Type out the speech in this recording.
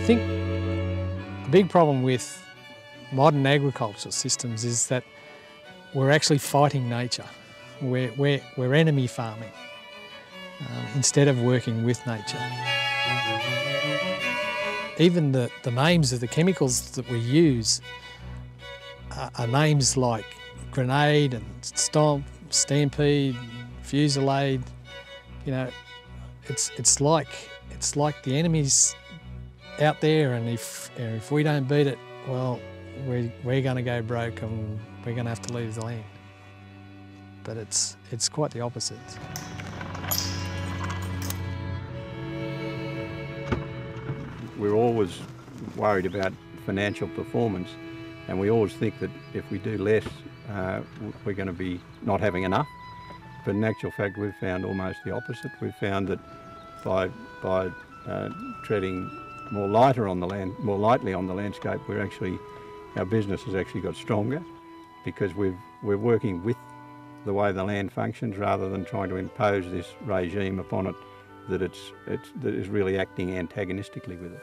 think the big problem with modern agricultural systems is that we're actually fighting nature. We're enemy farming instead of working with nature. Even the names of the chemicals that we use are names like grenade and stomp, stampede, fusillade. You know, it's like the enemy's out there, and if we don't beat it, well, we're going to go broke and we're going to have to leave the land. But it's quite the opposite. We're always worried about financial performance, and we always think that if we do less, we're going to be not having enough. But in actual fact, we've found almost the opposite. We've found that by treading more lightly on the landscape, our business has actually got stronger, because we're working with the way the land functions rather than trying to impose this regime upon it that is really acting antagonistically with it.